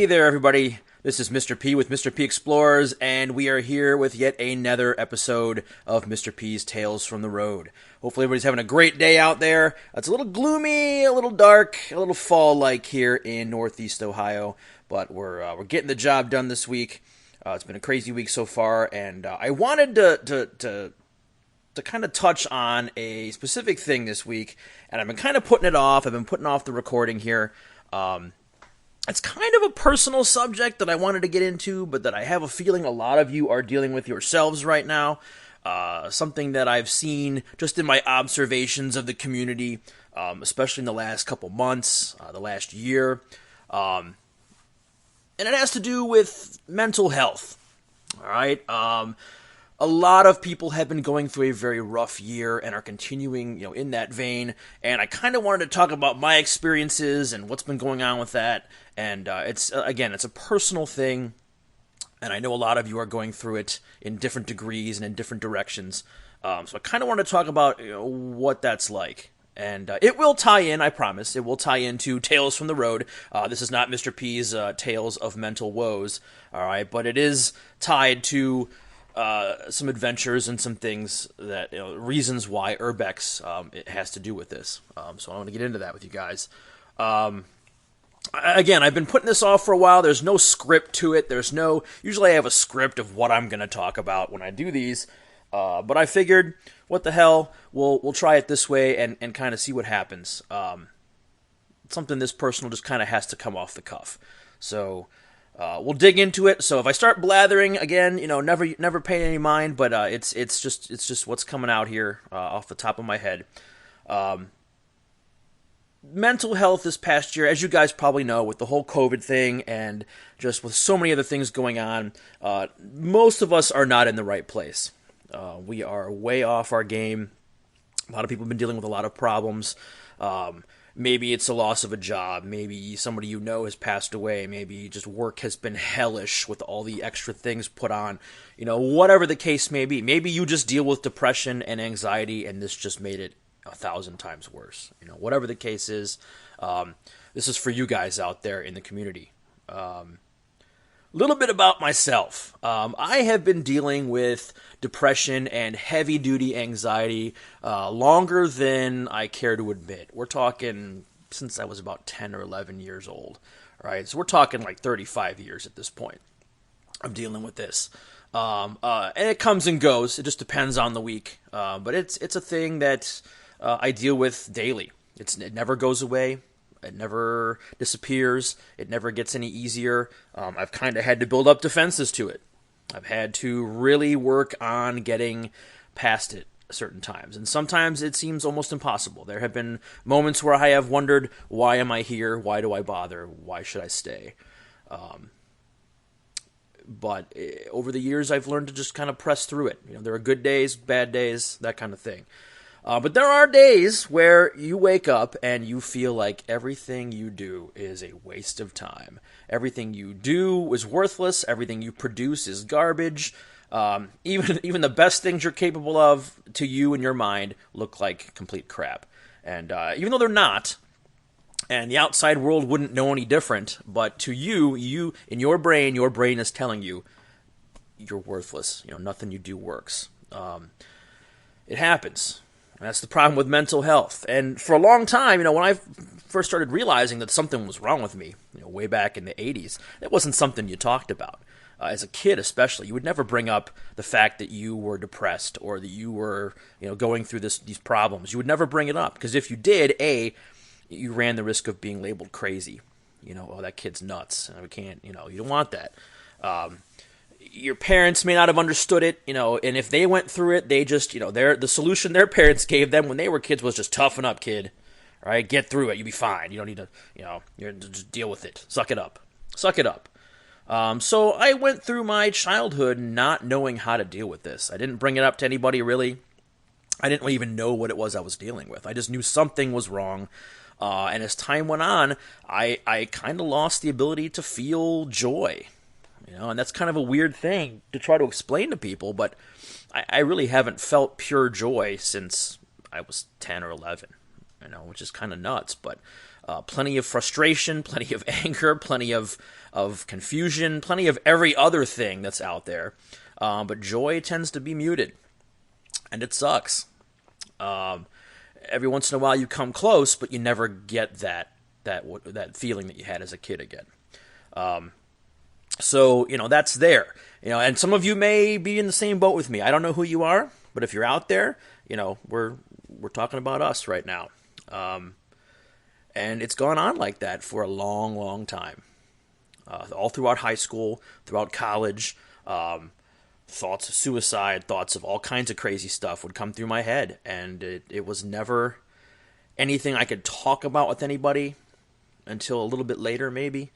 Hey there, everybody. This is Mr. P with Mr. P Explores, and we are here with yet another episode of Mr. P's Tales from the Road. Hopefully everybody's having a great day out there. It's a little gloomy, a little dark, a little fall-like here in Northeast Ohio, but we're getting the job done this week. It's been a crazy week so far, and I wanted to kind of touch on a specific thing this week, and I've been kind of putting it off. I've been putting off the recording here. It's kind of a personal subject that I wanted to get into, but that I have a feeling a lot of you are dealing with yourselves right now. Something that I've seen just in my observations of the community, especially in the last couple months, the last year. And it has to do with mental health. All right. A lot of people have been going through a very rough year and are continuing, in that vein. And I kind of wanted to talk about my experiences and what's been going on with that. And it's a personal thing. And I know a lot of you are going through it in different degrees and in different directions. So I kind of want to talk about what that's like. And it will tie in, I promise. It will tie into Tales from the Road. This is not Mr. P's Tales of Mental Woes. All right. But it is tied to some adventures and some things that, reasons why Urbex it has to do with this. So I want to get into that with you guys. Again, I've been putting this off for a while. There's no script to it. Usually I have a script of what I'm going to talk about when I do these. But I figured, what the hell, we'll try it this way and kind of see what happens. Something this personal just kind of has to come off the cuff. So we'll dig into it. So if I start blathering again, never pay any mind. But it's just what's coming out here off the top of my head. Mental health this past year, as you guys probably know, with the whole COVID thing and just with so many other things going on, most of us are not in the right place. We are way off our game. A lot of people have been dealing with a lot of problems. Maybe it's a loss of a job. Maybe somebody has passed away. Maybe just work has been hellish with all the extra things put on. Whatever the case may be. Maybe you just deal with depression and anxiety, and this just made it 1,000 times worse. Whatever the case is, this is for you guys out there in the community. Little bit about myself. I have been dealing with depression and heavy-duty anxiety longer than I care to admit. We're talking since I was about 10 or 11 years old. Right? So we're talking like 35 years at this point. I'm dealing with this. And it comes and goes. It just depends on the week. But it's a thing that I deal with daily. It never goes away. It never disappears. It never gets any easier. I've kind of had to build up defenses to it. I've had to really work on getting past it certain times. And sometimes it seems almost impossible. There have been moments where I have wondered, why am I here? Why do I bother? Why should I stay? But over the years, I've learned to just kind of press through it. There are good days, bad days, that kind of thing. But there are days where you wake up and you feel like everything you do is a waste of time. Everything you do is worthless. Everything you produce is garbage. Even the best things you're capable of to you in your mind look like complete crap. And even though they're not, and the outside world wouldn't know any different, but to you in your brain is telling you you're worthless. Nothing you do works. It happens. That's the problem with mental health. And for a long time, when I first started realizing that something was wrong with me, way back in the 80s, it wasn't something you talked about. As a kid especially, you would never bring up the fact that you were depressed or that you were, going through these problems. You would never bring it up because if you did, you ran the risk of being labeled crazy. Oh, that kid's nuts. And we can't, you don't want that. Your parents may not have understood it, and if they went through it, they just, the solution their parents gave them when they were kids was just toughen up, kid. All right, get through it. You'll be fine. You don't need to, you just deal with it. Suck it up. So I went through my childhood not knowing how to deal with this. I didn't bring it up to anybody really. I didn't even know what it was I was dealing with. I just knew something was wrong. And as time went on, I kind of lost the ability to feel joy. And that's kind of a weird thing to try to explain to people, but I really haven't felt pure joy since I was 10 or 11. which is kind of nuts, but plenty of frustration, plenty of anger, plenty of confusion, plenty of every other thing that's out there. But joy tends to be muted, and it sucks. Every once in a while you come close, but you never get that feeling that you had as a kid again. So, that's there. And some of you may be in the same boat with me. I don't know who you are, but if you're out there, we're talking about us right now. And it's gone on like that for a long, long time. All throughout high school, throughout college, thoughts of suicide, thoughts of all kinds of crazy stuff would come through my head. And it was never anything I could talk about with anybody until a little bit later, maybe.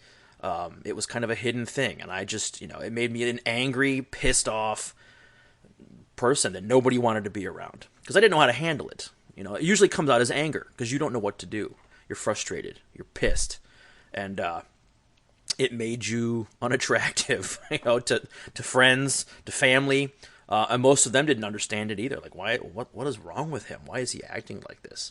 It was kind of a hidden thing. And I just, it made me an angry, pissed off person that nobody wanted to be around. Because I didn't know how to handle it. It usually comes out as anger because you don't know what to do. You're frustrated. You're pissed. And it made you unattractive, to friends, to family. And most of them didn't understand it either. Like, why? What is wrong with him? Why is he acting like this?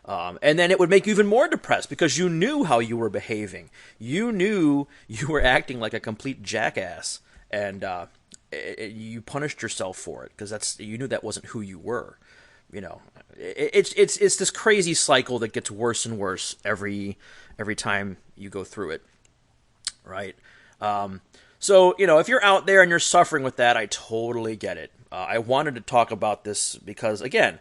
And then it would make you even more depressed because you knew how you were behaving. You knew you were acting like a complete jackass, and you punished yourself for it because you knew that wasn't who you were. It's this crazy cycle that gets worse and worse every time you go through it, right? So if you're out there and you're suffering with that, I totally get it. I wanted to talk about this because, again,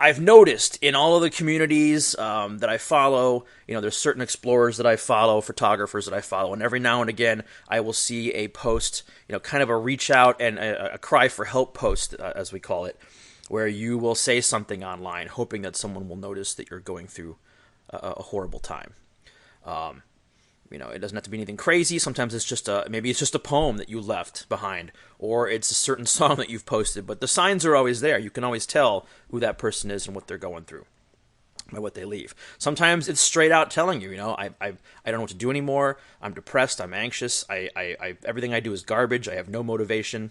I've noticed in all of the communities that I follow, there's certain explorers that I follow, photographers that I follow, and every now and again I will see a post, kind of a reach out and a cry for help post, as we call it, where you will say something online hoping that someone will notice that you're going through a horrible time. It doesn't have to be anything crazy. Sometimes it's just maybe it's just a poem that you left behind, or it's a certain song that you've posted. But the signs are always there. You can always tell who that person is and what they're going through by what they leave. Sometimes it's straight out telling you, I don't know what to do anymore. I'm depressed. I'm anxious. I everything I do is garbage. I have no motivation.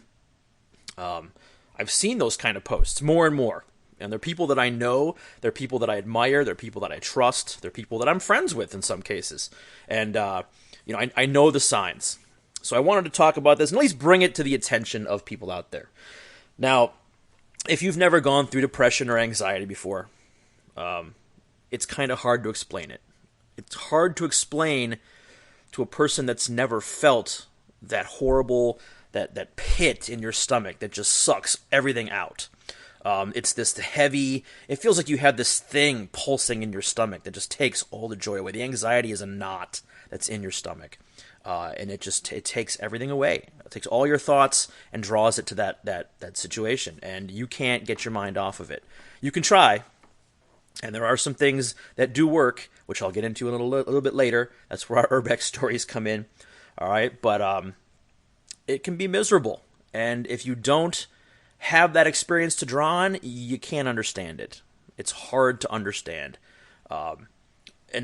I've seen those kind of posts more and more. And they're people that I know, they're people that I admire, they're people that I trust, they're people that I'm friends with in some cases. And, I know the signs. So I wanted to talk about this and at least bring it to the attention of people out there. Now, if you've never gone through depression or anxiety before, it's kind of hard to explain it. It's hard to explain to a person that's never felt that horrible, that pit in your stomach that just sucks everything out. It's this heavy, it feels like you have this thing pulsing in your stomach that just takes all the joy away. The anxiety is a knot that's in your stomach. And it takes everything away. It takes all your thoughts and draws it to that situation. And you can't get your mind off of it. You can try. And there are some things that do work, which I'll get into a little bit later. That's where our Urbex stories come in. All right. But, it can be miserable. And if you don't have that experience to draw on, you can't understand it. It's hard to understand. And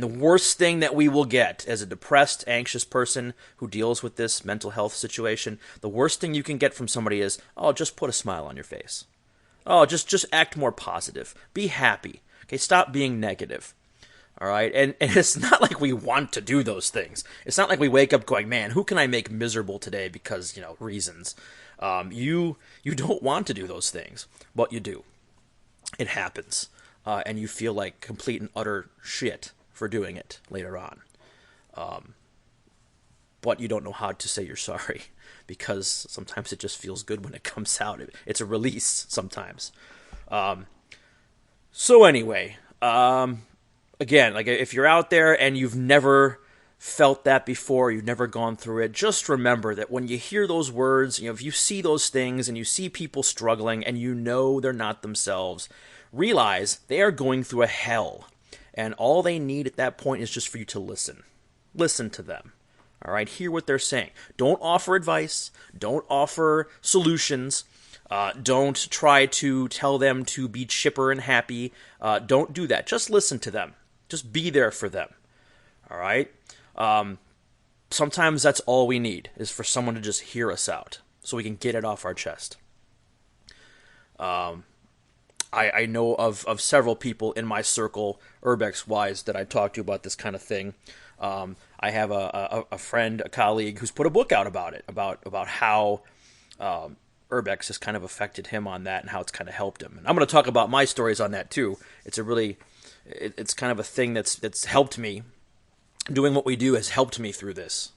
the worst thing that we will get as a depressed, anxious person who deals with this mental health situation, the worst thing you can get from somebody is, oh, just put a smile on your face. Oh, just act more positive. Be happy. Okay, stop being negative. All right, and it's not like we want to do those things. It's not like we wake up going, man, who can I make miserable today because, reasons. You don't want to do those things, but you do. It happens, and you feel like complete and utter shit for doing it later on. But you don't know how to say you're sorry because sometimes it just feels good when it comes out. It's a release sometimes. So anyway, again, like if you're out there and you've never felt that before, you've never gone through it, just remember that when you hear those words, if you see those things and you see people struggling and they're not themselves, realize they are going through a hell. And all they need at that point is just for you to listen. Listen to them. All right, hear what they're saying. Don't offer advice. Don't offer solutions. Don't try to tell them to be chipper and happy. Don't do that. Just listen to them. Just be there for them. All right? Sometimes that's all we need is for someone to just hear us out so we can get it off our chest. I I know of several people in my circle, urbex-wise, that I talk to about this kind of thing. I have a friend, a colleague, who's put a book out about it, about how urbex has kind of affected him on that and how it's kind of helped him. And I'm going to talk about my stories on that too. It's kind of a thing that's helped me. Doing what we do has helped me through this.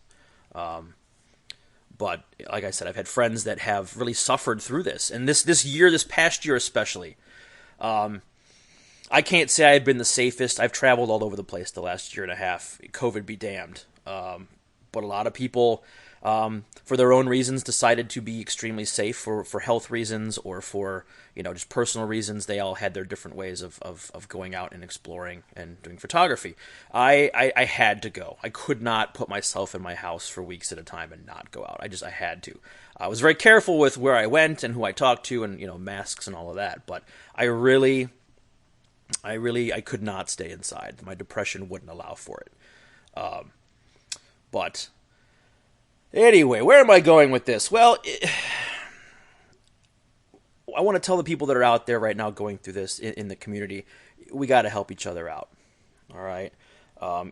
But like I said, I've had friends that have really suffered through this. And this past year especially, I can't say I've been the safest. I've traveled all over the place the last year and a half. COVID be damned. But a lot of people, for their own reasons, decided to be extremely safe for health reasons or for, just personal reasons. They all had their different ways of going out and exploring and doing photography. I had to go. I could not put myself in my house for weeks at a time and not go out. I had to. I was very careful with where I went and who I talked to and, masks and all of that. But I could not stay inside. My depression wouldn't allow for it. But anyway, where am I going with this? Well, I want to tell the people that are out there right now going through this in the community, we got to help each other out. All right.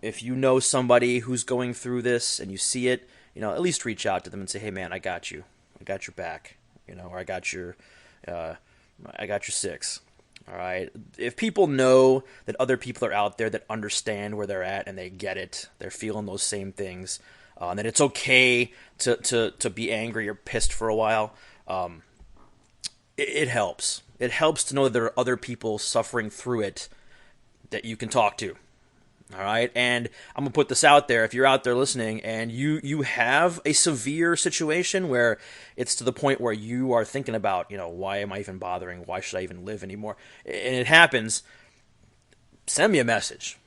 If you know somebody who's going through this and you see it, at least reach out to them and say, hey man, I got you. I got your back, or I got your six. All right. If people know that other people are out there that understand where they're at and they get it, they're feeling those same things, that it's okay to be angry or pissed for a while, it helps. It helps to know that there are other people suffering through it that you can talk to. All right. And I'm going to put this out there. If you're out there listening and you have a severe situation where it's to the point where you are thinking about, why am I even bothering? Why should I even live anymore? And it happens, send me a message.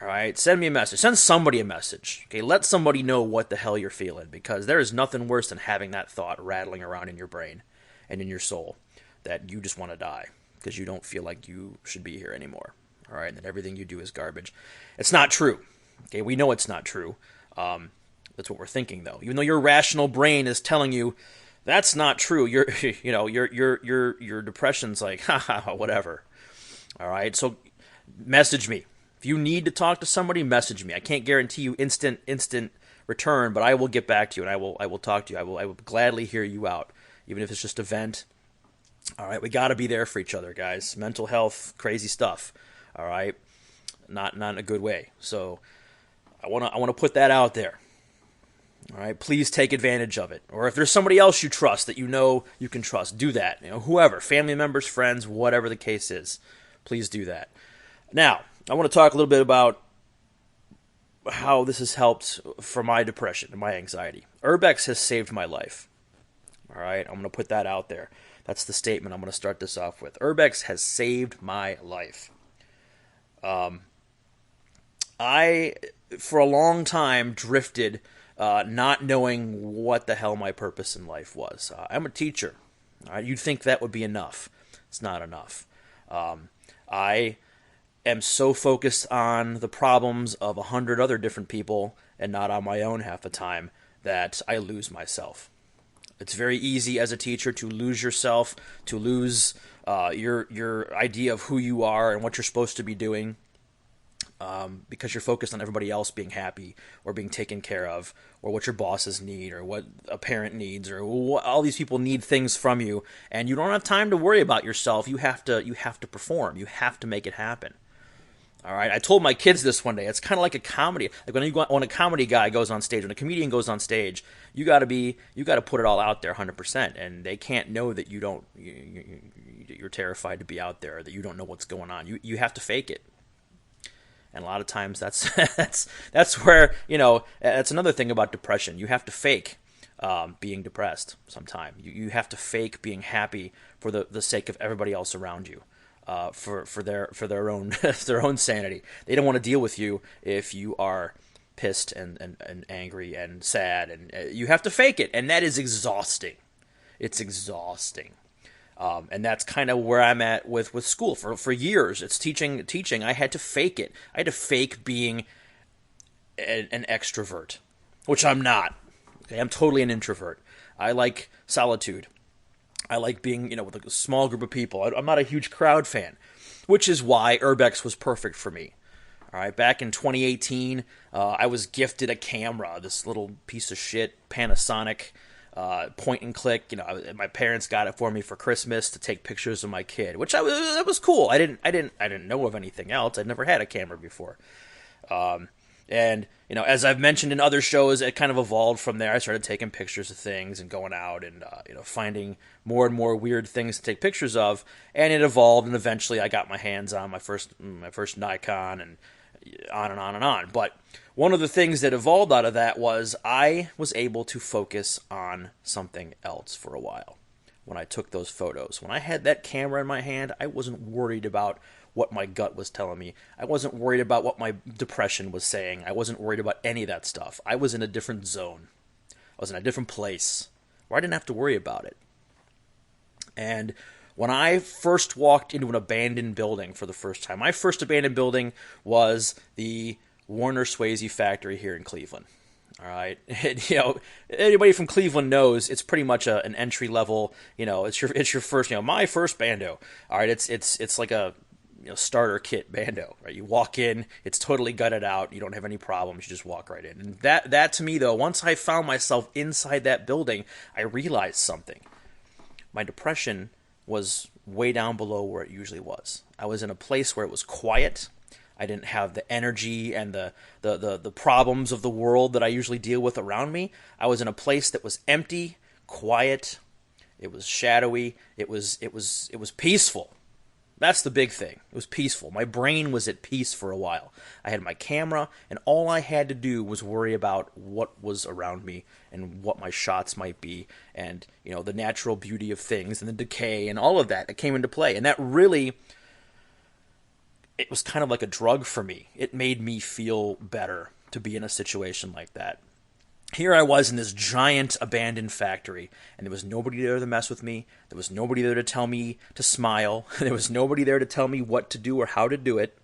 All right. Send me a message. Send somebody a message. Okay. Let somebody know what the hell you're feeling, because there is nothing worse than having that thought rattling around in your brain and in your soul that you just want to die because you don't feel like you should be here anymore. All right, and that everything you do is garbage. It's not true. Okay, we know it's not true. That's what we're thinking, though. Even though your rational brain is telling you that's not true, your depression's like, whatever. All right, so message me. If you need to talk to somebody, message me. I can't guarantee you instant return, but I will get back to you and I will talk to you. I will gladly hear you out, even if it's just a vent. All right, we got to be there for each other, guys. Mental health, crazy stuff. All right, not in a good way. So I want to put that out there. All right, please take advantage of it. Or if there's somebody else you trust that you can trust, do that. Whoever, family members, friends, whatever the case is, please do that. Now, I want to talk a little bit about how this has helped for my depression and my anxiety. Urbex has saved my life. All right, I'm going to put that out there. That's the statement I'm going to start this off with. Urbex has saved my life. I, for a long time, drifted, not knowing what the hell my purpose in life was. I'm a teacher. You'd think that would be enough. It's not enough. I am so focused on the problems of 100 other different people and not on my own half the time that I lose myself. It's very easy as a teacher to lose yourself, to lose your idea of who you are and what you're supposed to be doing, because you're focused on everybody else being happy or being taken care of, or what your bosses need, or what a parent needs, or what, all these people need things from you, and you don't have time to worry about yourself. You have to perform. You have to make it happen. All right, I told my kids this one day. It's kind of like a comedy. Like when a comedy guy goes on stage, when a comedian goes on stage, you got to put it all out there 100%, and they can't know that you're terrified to be out there, that you don't know what's going on. You have to fake it. And a lot of times that's where, that's another thing about depression. You have to fake being depressed sometime. You have to fake being happy for the sake of everybody else around you. For their own sanity. They don't want to deal with you if you are pissed and angry and sad, and you have to fake it, and that is exhausting. It's exhausting. And that's kind of where I'm at with school. For years, it's teaching. I had to fake it. I had to fake being an extrovert, which I'm not. Okay, I'm totally an introvert. I like solitude. I like being, with a small group of people. I'm not a huge crowd fan, which is why Urbex was perfect for me. All right, back in 2018, I was gifted a camera, this little piece of shit Panasonic point and click. My parents got it for me for Christmas to take pictures of my kid, which that was cool. I didn't know of anything else. I'd never had a camera before. And as I've mentioned in other shows, it kind of evolved from there. I started taking pictures of things and going out and finding more and more weird things to take pictures of, and it evolved. And eventually, I got my hands on my first Nikon, and on and on and on. But one of the things that evolved out of that was I was able to focus on something else for a while. When I took those photos, when I had that camera in my hand, I wasn't worried about what my gut was telling me. I wasn't worried about what my depression was saying. I wasn't worried about any of that stuff. I was in a different zone. I was in a different place where I didn't have to worry about it. And when I first walked into an abandoned building for the first time, my first abandoned building was the Warner Swayze factory here in Cleveland. All right, anybody from Cleveland knows it's pretty much an entry level. It's your first. My first bando. All right, it's like a starter kit bando. Right, you walk in, it's totally gutted out. You don't have any problems. You just walk right in. And that to me though, once I found myself inside that building, I realized something. My depression was way down below where it usually was. I was in a place where it was quiet. I didn't have the energy and the problems of the world that I usually deal with around me. I was in a place that was empty, quiet. It was shadowy. It was peaceful. That's the big thing. It was peaceful. My brain was at peace for a while. I had my camera, and all I had to do was worry about what was around me and what my shots might be, and the natural beauty of things and the decay and all of that came into play. And that really, it was kind of like a drug for me. It made me feel better to be in a situation like that. Here I was in this giant abandoned factory, and there was nobody there to mess with me. There was nobody there to tell me to smile. There was nobody there to tell me what to do or how to do it.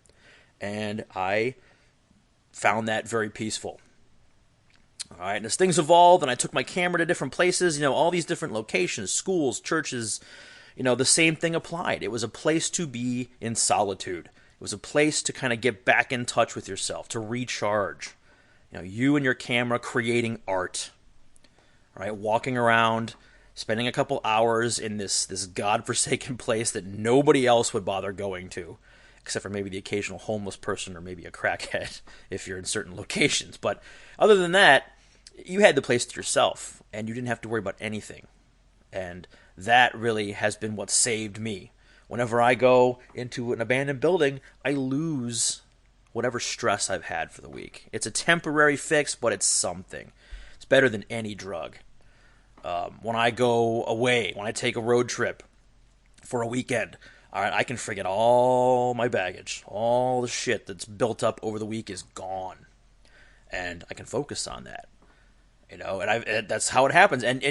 And I found that very peaceful. All right, and as things evolved, and I took my camera to different places, all these different locations, schools, churches, the same thing applied. It was a place to be in solitude. It was a place to kind of get back in touch with yourself, to recharge. You and your camera creating art, right? Walking around, spending a couple hours in this godforsaken place that nobody else would bother going to, except for maybe the occasional homeless person or maybe a crackhead if you're in certain locations. But other than that, you had the place to yourself, and you didn't have to worry about anything. And that really has been what saved me. Whenever I go into an abandoned building, I lose whatever stress I've had for the week. It's a temporary fix, but it's something. It's better than any drug. When I go away, when I take a road trip for a weekend, all right, I can forget all my baggage. All the shit that's built up over the week is gone. And I can focus on that. And that's how it happens. And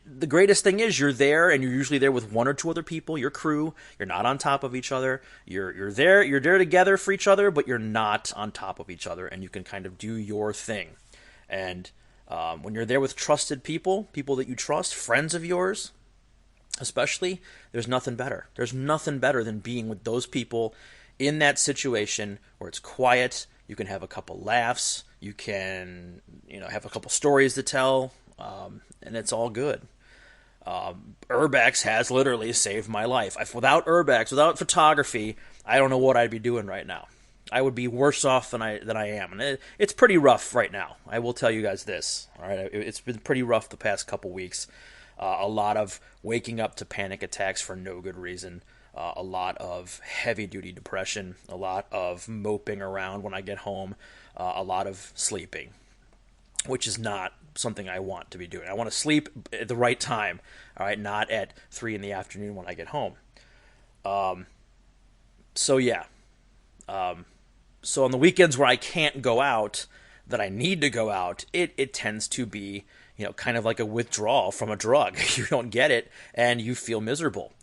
the greatest thing is you're there, and you're usually there with one or two other people, your crew. You're not on top of each other. You're there together for each other, but you're not on top of each other, and you can kind of do your thing. And when you're there with trusted people that you trust, friends of yours especially, there's nothing better. There's nothing better than being with those people in that situation where it's quiet. You can have a couple laughs. You can, have a couple stories to tell, and it's all good. Urbex has literally saved my life. Without Urbex, without photography, I don't know what I'd be doing right now. I would be worse off than I am. And it's pretty rough right now. I will tell you guys this. All right, it's been pretty rough the past couple weeks. A lot of waking up to panic attacks for no good reason. A lot of heavy-duty depression. A lot of moping around when I get home. A lot of sleeping, which is not something I want to be doing. I want to sleep at the right time, all right, not at 3 in the afternoon when I get home. So on the weekends where I can't go out, that I need to go out, it tends to be, kind of like a withdrawal from a drug. You don't get it, and you feel miserable.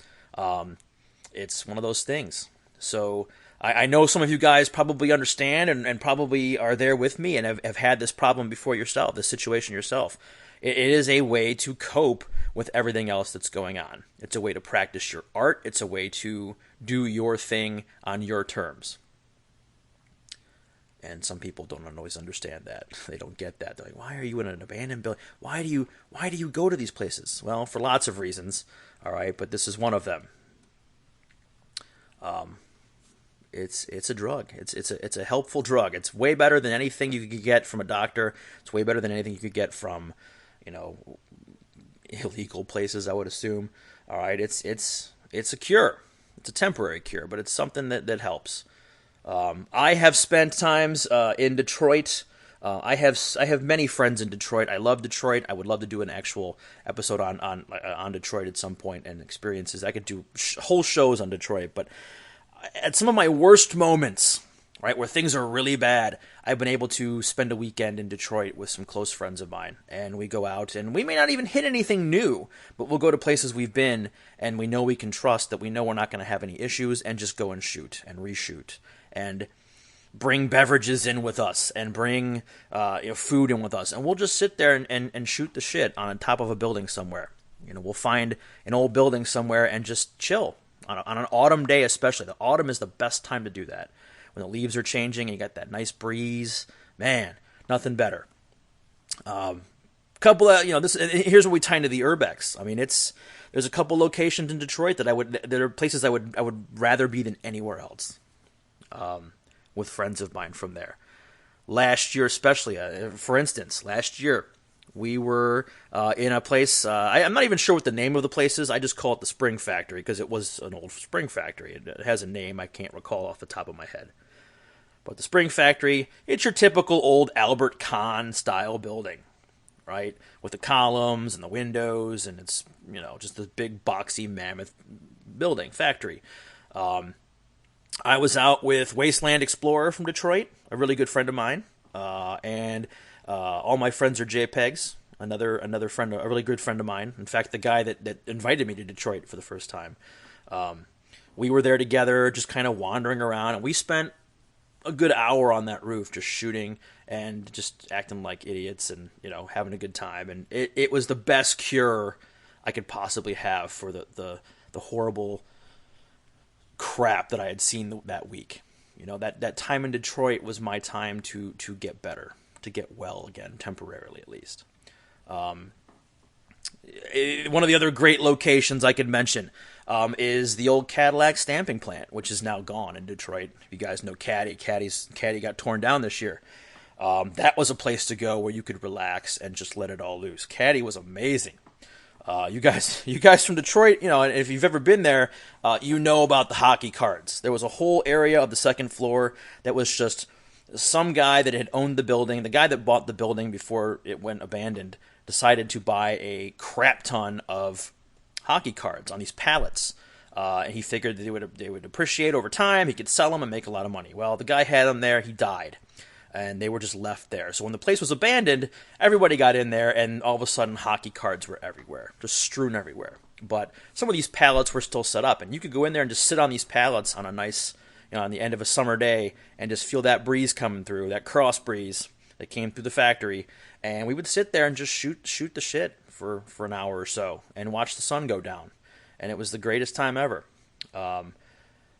It's one of those things. So I know some of you guys probably understand and probably are there with me and have had this problem before yourself, this situation yourself. It is a way to cope with everything else that's going on. It's a way to practice your art. It's a way to do your thing on your terms. And some people don't always understand that. They don't get that. They're like, why are you in an abandoned building? Why do you go to these places? Well, for lots of reasons, all right, but this is one of them. It's a drug. It's a helpful drug. It's way better than anything you could get from a doctor. It's way better than anything you could get from, illegal places, I would assume. All right, it's a cure. It's a temporary cure, but it's something that helps. I have spent times in Detroit. I have many friends in Detroit. I love Detroit. I would love to do an actual episode on Detroit at some point and experiences. I could do whole shows on Detroit, but at some of my worst moments, right, where things are really bad, I've been able to spend a weekend in Detroit with some close friends of mine, and we go out, and we may not even hit anything new, but we'll go to places we've been, and we know we can trust, that we know we're not going to have any issues, and just go and shoot and reshoot, and bring beverages in with us, and bring food in with us, and we'll just sit there and shoot the shit on top of a building somewhere. We'll find an old building somewhere and just chill. On an autumn day especially. The autumn is the best time to do that. When the leaves are changing and you got that nice breeze. Man, nothing better. Couple of, here's what we tie into the urbex. I mean, there's a couple locations in Detroit that there are places I would rather be than anywhere else. With friends of mine from there. Last year especially, for instance, we were in a place, I'm not even sure what the name of the place is. I just call it the Spring Factory because it was an old spring factory. It has a name I can't recall off the top of my head. But the Spring Factory, it's your typical old Albert Kahn style building, right? With the columns and the windows, and it's, just this big boxy mammoth building, factory. I was out with Wasteland Explorer from Detroit, a really good friend of mine, and all my friends are JPEGs. Another friend, a really good friend of mine. In fact, the guy that invited me to Detroit for the first time. We were there together, just kind of wandering around, and we spent a good hour on that roof just shooting and just acting like idiots and having a good time. And it was the best cure I could possibly have for the horrible crap that I had seen that week. That time in Detroit was my time to get better. To get well again, temporarily at least. One of the other great locations I could mention is the old Cadillac stamping plant, which is now gone in Detroit. If you guys know Caddy got torn down this year. That was a place to go where you could relax and just let it all loose. Caddy was amazing. You guys from Detroit, and if you've ever been there, you know about the hockey cards. There was a whole area of the second floor that was just some guy that had owned the building, the guy that bought the building before it went abandoned, decided to buy a crap ton of hockey cards on these pallets. And he figured that they would appreciate over time. He could sell them and make a lot of money. Well, the guy had them there. He died. And they were just left there. So when the place was abandoned, everybody got in there, and all of a sudden hockey cards were everywhere, just strewn everywhere. But some of these pallets were still set up, and you could go in there and just sit on these pallets on a nice, on the end of a summer day and just feel that breeze coming through, that cross breeze that came through the factory. And we would sit there and just shoot the shit for an hour or so and watch the sun go down. And it was the greatest time ever.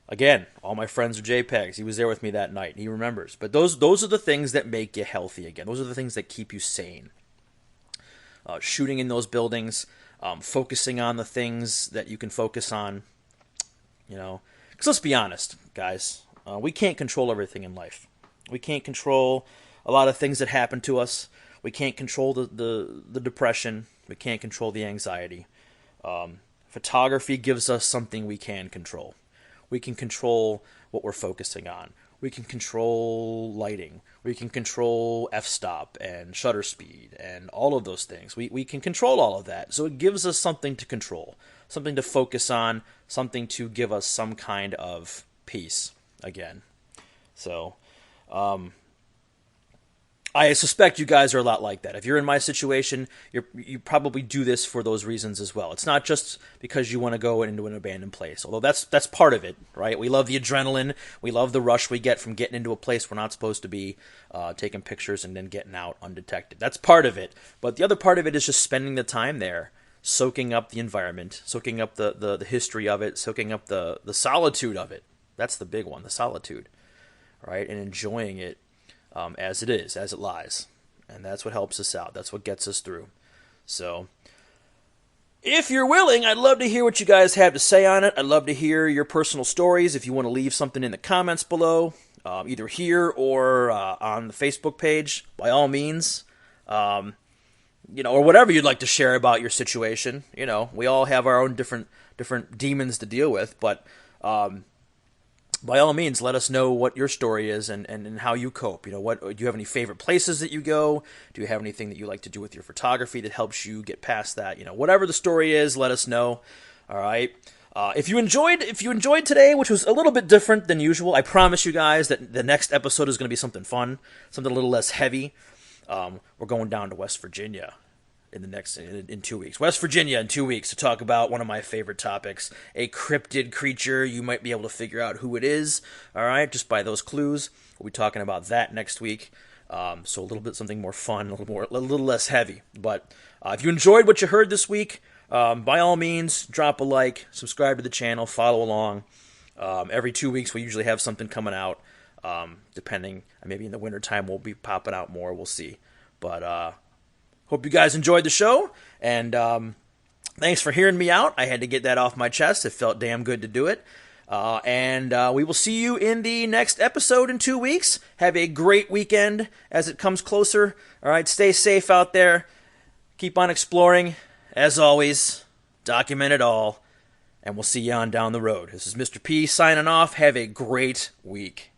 Again, all my friends are JPEGs. He was there with me that night. He remembers. But those are the things that make you healthy again. Those are the things that keep you sane. Shooting in those buildings, focusing on the things that you can focus on, Because let's be honest, guys, we can't control everything in life. We can't control a lot of things that happen to us. We can't control the depression. We can't control the anxiety. Photography gives us something we can control. We can control what we're focusing on. We can control lighting. We can control f-stop and shutter speed and all of those things. We can control all of that. So it gives us something to control, something to focus on, something to give us some kind of peace again. So I suspect you guys are a lot like that. If you're in my situation, you probably do this for those reasons as well. It's not just because you want to go into an abandoned place, although that's part of it, right? We love the adrenaline. We love the rush we get from getting into a place we're not supposed to be, taking pictures and then getting out undetected. That's part of it. But the other part of it is just spending the time there soaking up the environment, soaking up the history of it, soaking up the solitude of it. That's the big one, the solitude, right? And enjoying it as it is, as it lies. And that's what helps us out. That's what gets us through. So, if you're willing, I'd love to hear what you guys have to say on it. I'd love to hear your personal stories. If you want to leave something in the comments below, either here or on the Facebook page, by all means. Or whatever you'd like to share about your situation. We all have our own different demons to deal with, but by all means, let us know what your story is and how you cope. Do you have any favorite places that you go? Do you have anything that you like to do with your photography that helps you get past that? Whatever the story is, let us know. All right. If you enjoyed today, which was a little bit different than usual, I promise you guys that the next episode is going to be something fun, something a little less heavy. We're going down to West Virginia in 2 weeks. West Virginia in 2 weeks to talk about one of my favorite topics, a cryptid creature. You might be able to figure out who it is, all right, just by those clues. We'll be talking about that next week. So a little bit something more fun, a little less heavy. But if you enjoyed what you heard this week, by all means, drop a like, subscribe to the channel, follow along. Every 2 weeks we usually have something coming out. Depending, maybe in the wintertime we'll be popping out more. We'll see. But hope you guys enjoyed the show, and thanks for hearing me out. I had to get that off my chest. It felt damn good to do it. And we will see you in the next episode in 2 weeks. Have a great weekend as it comes closer. All right, stay safe out there. Keep on exploring. As always, document it all. And we'll see you on down the road. This is Mr. P signing off. Have a great week.